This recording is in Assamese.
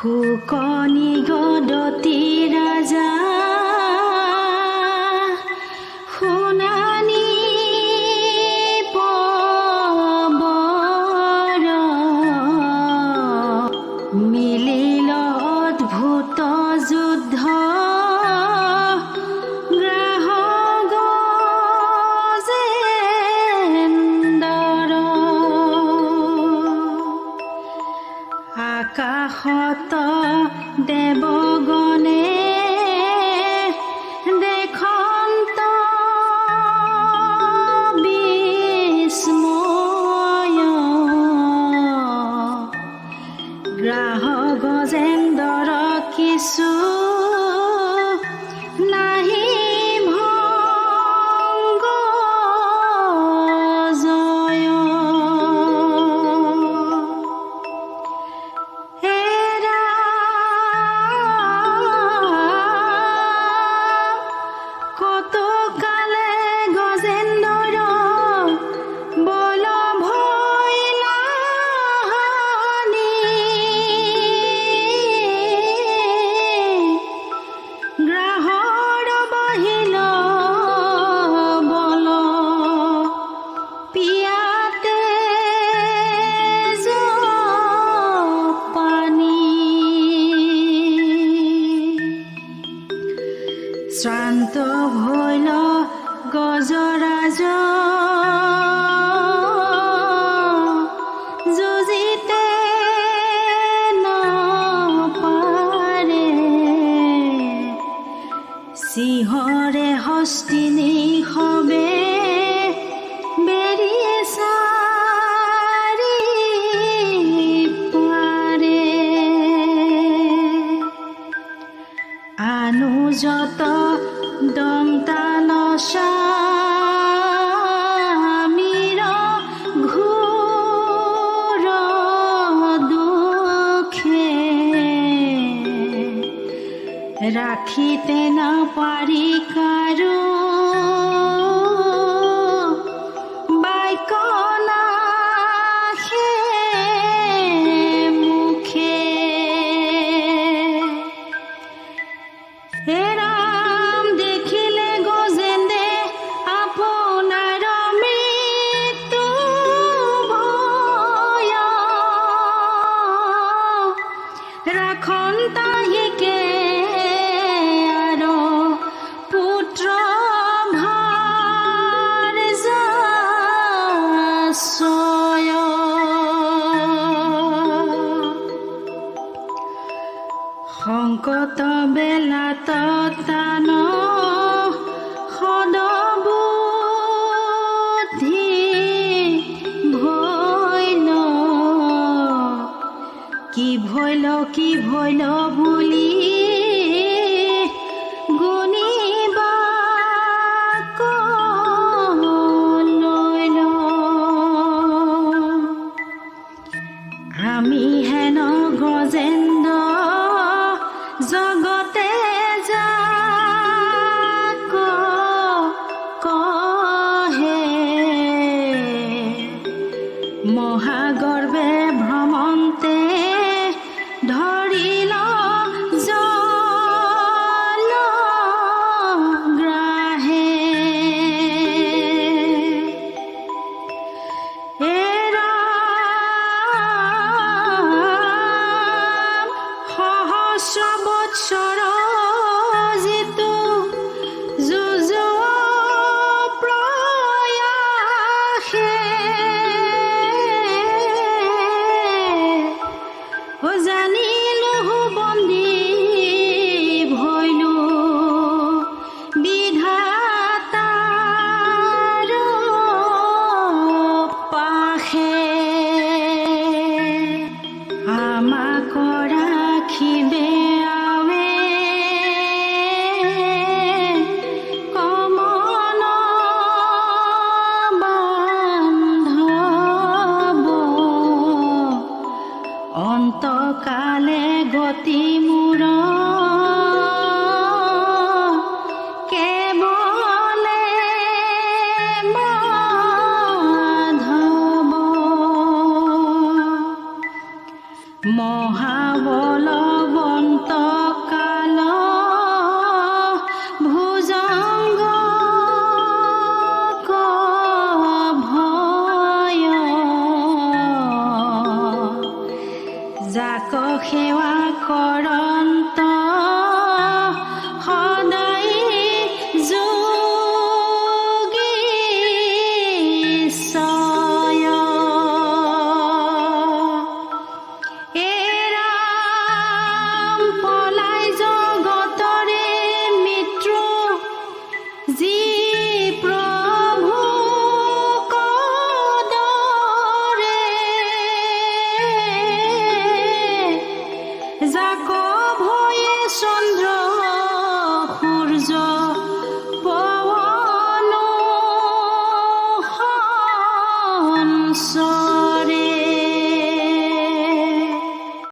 ফুকনি গদতি ৰাজা শুনানি পবৰ মিলিল অদ্ভুত যুদ্ধ আকাশত দেৱগণে দেখন্ত বিস্ময় গ্ৰাহ গজেন্দ্ৰ কিছু নাহি ভংগ জয় শ্ৰান্ত ভৈল গজৰাজ যুজিতে নপাৰে সিংহৰে হস্তিনী হবে বেৰিয়ে চাৰি পাৰে অনুযত দন্তান স্বামীৰ ঘোৰ দুখে ৰাখিতে নাপাৰি কাৰো বাক্য নাহে মুখে খন্তাহিকে আৰু পুত্ৰ ভাৰ যাচয় সংকট বেলাত তান সদবুদ্ধি ভৈল কি ভৈল বুলি গুণিবা লৈল আমি হেন গজেন্দ্ৰ জগতে যাক কহে মহাগৰ্বে ভ্ৰমন্তে ধৰিল জল গ্ৰাহে সহস্ৰ বৎসৰ যিটো যুঁজ প্ৰয়াসে জানিলো বন্দী ভৈলো বিধাতাৰ পাশে আমাক ৰাখিবে আৱে কমন বান্ধৱ অন্তকালে গতি মূৰ কেৱলে মাধৱ মহাবলবন্ত কাল ভুজঙ্গ ভয় যাক সেৱা কৰন্ত সদায় যোগীশ্বয় এৰাম পলাই জগতৰে মিত্ৰ যি প্ৰভু কদৰে যাক ভয়ে চন্দ্ৰ সূৰ্য পৱন হংস